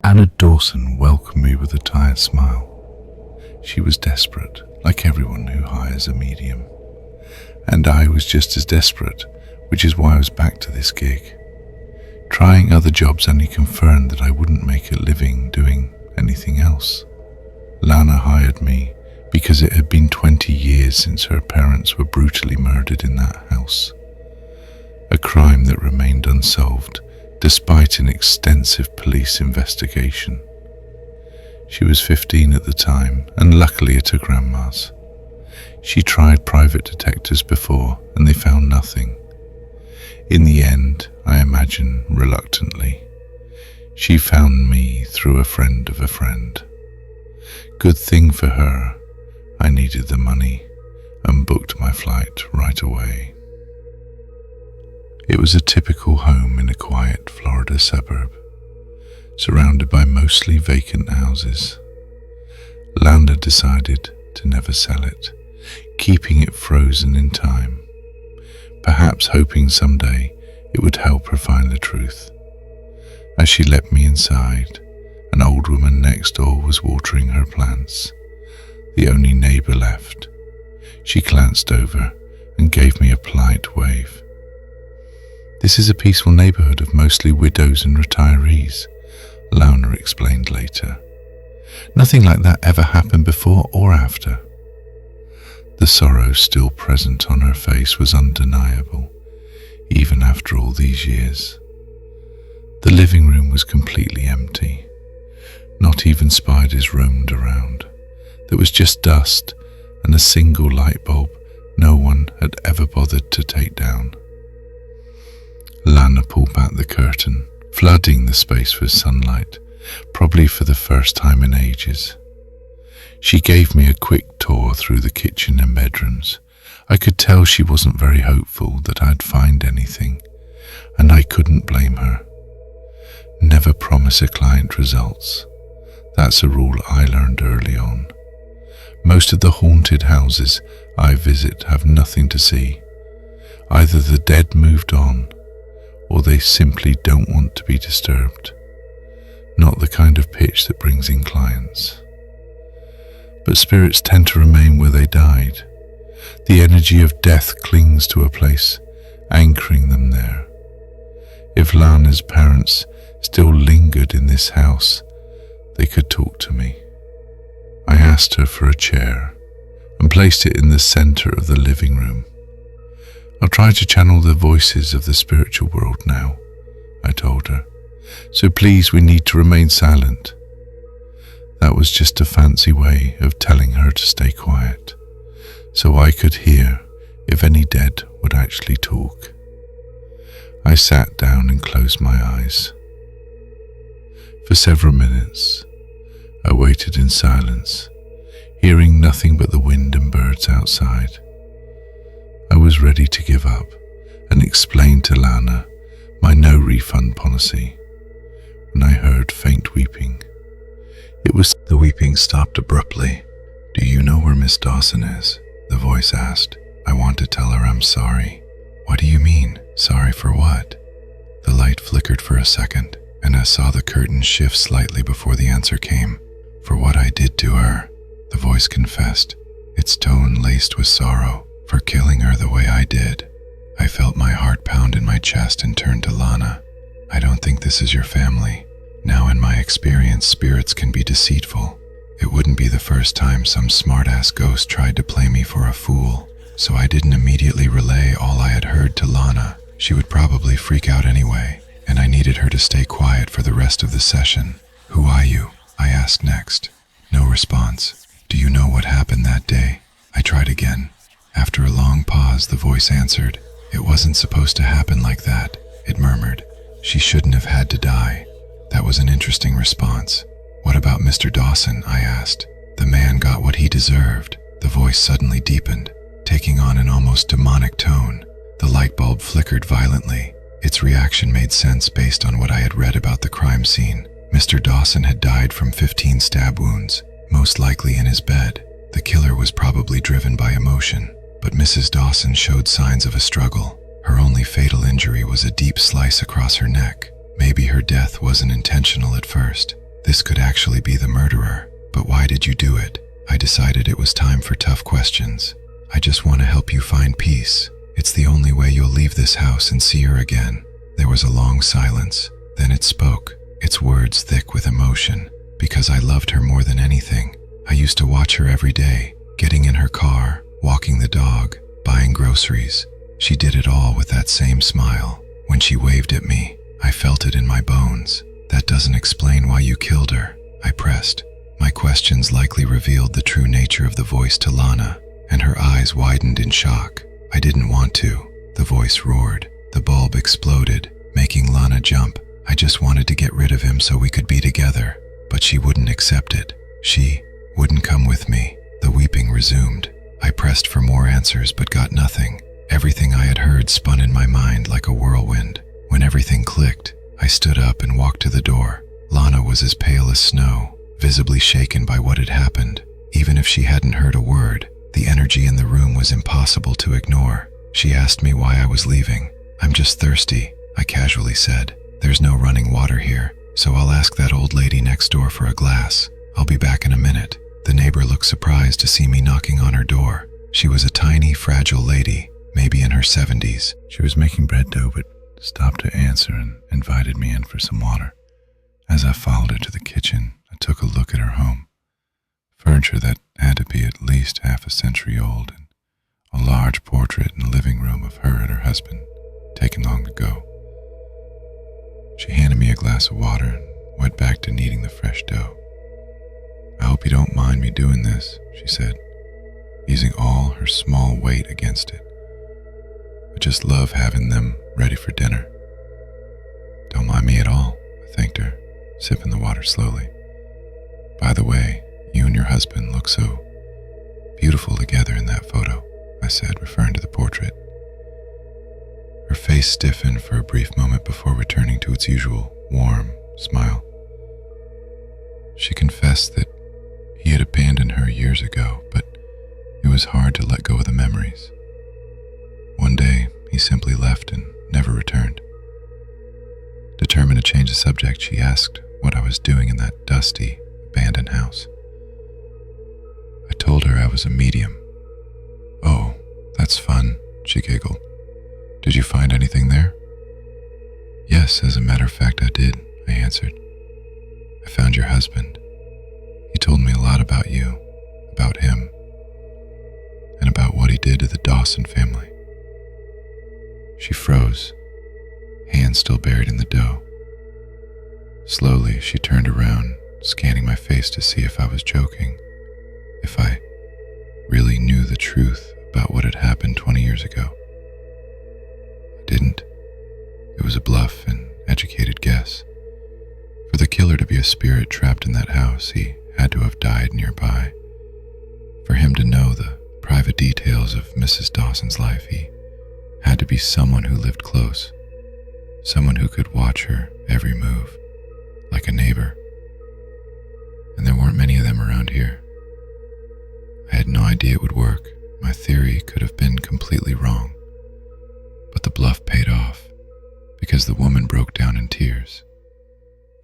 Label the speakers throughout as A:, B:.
A: Anna Dawson welcomed me with a tired smile. She was desperate, like everyone who hires a medium. And I was just as desperate, which is why I was back to this gig. Trying other jobs only confirmed that I wouldn't make a living doing anything else. Lana hired me because it had been 20 years since her parents were brutally murdered in that house. A crime that remained unsolved despite an extensive police investigation. She was 15 at the time and luckily at her grandma's. She tried private detectives before and they found nothing. In the end, I imagine reluctantly, she found me through a friend of a friend. Good thing for her, I needed the money and booked my flight right away. It was a typical home in a quiet Florida suburb, surrounded by mostly vacant houses. Lana decided to never sell it, keeping it frozen in time, perhaps hoping someday it would help her find the truth. As she let me inside, an old woman next door was watering her plants, the only neighbor left. She glanced over and gave me a polite wave. "This is a peaceful neighborhood of mostly widows and retirees," Lana explained later. "Nothing like that ever happened before or after." The sorrow still present on her face was undeniable, even after all these years. The living room was completely empty. Not even spiders roamed around. There was just dust and a single light bulb no one had ever bothered to take down. Lana pulled back the curtain, flooding the space with sunlight, probably for the first time in ages. She gave me a quick tour through the kitchen and bedrooms. I could tell she wasn't very hopeful that I'd find anything, and I couldn't blame her. Never promise a client results. That's a rule I learned early on. Most of the haunted houses I visit have nothing to see. Either the dead moved on, or they simply don't want to be disturbed. Not the kind of pitch that brings in clients. But spirits tend to remain where they died. The energy of death clings to a place, anchoring them there. If Lana's parents still lingered in this house, they could talk to me. I asked her for a chair and placed it in the center of the living room. "I'll try to channel the voices of the spiritual world now," I told her. "So please, we need to remain silent." That was just a fancy way of telling her to stay quiet, so I could hear if any dead would actually talk. I sat down and closed my eyes. For several minutes, I waited in silence, hearing nothing but the wind and birds outside. I was ready to give up and explain to Lana my no-refund policy when I heard faint weeping. The weeping stopped abruptly. "Do you know where Miss Dawson is?" the voice asked. "I want to tell her I'm sorry." "What do you mean? Sorry for what?" The light flickered for a second, and I saw the curtain shift slightly before the answer came. "For what I did to her," the voice confessed, its tone laced with sorrow. "For killing her the way I did." I felt my heart pound in my chest and turned to Lana. "I don't think this is your family. Now, in my experience, spirits can be deceitful. It wouldn't be the first time some smart-ass ghost tried to play me for a fool, so I didn't immediately relay all I had heard to Lana. She would probably freak out anyway, and I needed her to stay quiet for the rest of the session. "Who are you?" I asked next. No response. "Do you know what happened that day?" I tried again. After a long pause, the voice answered. "It wasn't supposed to happen like that," it murmured. "She shouldn't have had to die." That was an interesting response. "What about Mr. Dawson?" I asked. "The man got what he deserved." The voice suddenly deepened, taking on an almost demonic tone. The light bulb flickered violently. Its reaction made sense based on what I had read about the crime scene. Mr. Dawson had died from 15 stab wounds, most likely in his bed. The killer was probably driven by emotion, but Mrs. Dawson showed signs of a struggle. Her only fatal injury was a deep slice across her neck. Maybe her death wasn't intentional at first.
B: This could actually be the murderer. But why did you do it? I decided it was time for tough questions. I just want to help you find peace. It's the only way you'll leave this house and see her again. There was a long silence. Then it spoke, its words thick with emotion. Because I loved her more than anything. I used to watch her every day, getting in her car, walking the dog, buying groceries. She did it all with that same smile. When she waved at me, I felt it in my bones. That doesn't explain why you killed her, I pressed. My questions likely revealed the true nature of the voice to Lana, and her eyes widened in shock. I didn't want to. The voice roared. The bulb exploded, making Lana jump. I just wanted to get rid of him so we could be together, but she wouldn't accept it. She wouldn't come with me. The weeping resumed. I pressed for more answers but got nothing. Everything I had heard spun in my mind like a whirlwind. When everything clicked, I stood up and walked to the door. Lana was as pale as snow, visibly shaken by what had happened. Even if she hadn't heard a word, the energy in the room was impossible to ignore. She asked me why I was leaving. "I'm just thirsty," I casually said. "There's no running water here, so I'll ask that old lady next door for a glass. I'll be back in a minute." The neighbor looked surprised to see me knocking on her door. She was a tiny, fragile lady, maybe in her 70s.
A: She was making bread dough but stopped to answer and invited me in for some water. As I followed her to the kitchen, I took a look at her home. Furniture that had to be at least half a century old, and a large portrait in the living room of her and her husband, taken long ago. She handed me a glass of water and went back to kneading the fresh dough. "I hope you don't mind me doing this," she said, using all her small weight against it. "I just love having them ready for dinner." "Don't mind me at all," I thanked her, sipping the water slowly. "By the way, you and your husband look so beautiful together in that photo," I said, referring to the portrait. Her face stiffened for a brief moment before returning to its usual warm smile. She confessed that he had abandoned her years ago, but it was hard to let go of the memories. One day, he simply left and never returned. Determined to change the subject, she asked what I was doing in that dusty, abandoned house. I told her I was a medium. "Oh, that's fun," she giggled. "Did you find anything there?" "Yes, as a matter of fact, I did," I answered. "I found your husband. He told me a lot about you, about him, and about what he did to the Dawson family." She froze, hands still buried in the dough. Slowly, she turned around, scanning my face to see if I was joking, if I really knew the truth about what had happened 20 years ago. I didn't. It was a bluff and educated guess. For the killer to be a spirit trapped in that house, he had to have died nearby. For him to know the private details of Mrs. Dawson's life, he had to be someone who lived close, someone who could watch her every move, like a neighbor. And there weren't many of them around here. I had no idea it would work. My theory could have been completely wrong. But the bluff paid off, because the woman broke down in tears.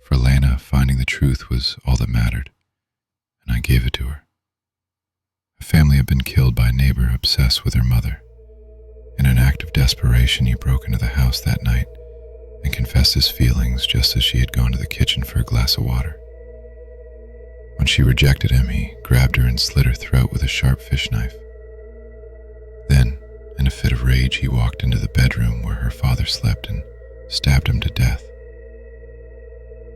A: For Lana, finding the truth was all that mattered, and I gave it to her. A family had been killed by a neighbor obsessed with her mother. In an act of desperation, he broke into the house that night and confessed his feelings just as she had gone to the kitchen for a glass of water. When she rejected him, he grabbed her and slit her throat with a sharp fish knife. Then, in a fit of rage, he walked into the bedroom where her father slept and stabbed him to death.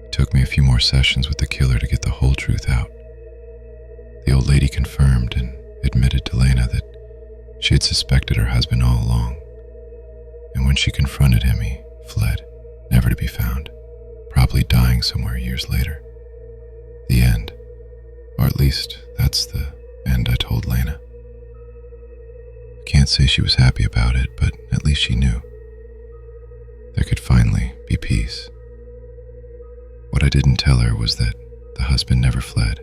A: It took me a few more sessions with the killer to get the whole truth out. The old lady confirmed and admitted to Lana that she had suspected her husband all along, and when she confronted him, he fled, never to be found, probably dying somewhere years later. The end, or at least that's the end I told Lana. I can't say she was happy about it, but at least she knew. There could finally be peace. What I didn't tell her was that the husband never fled.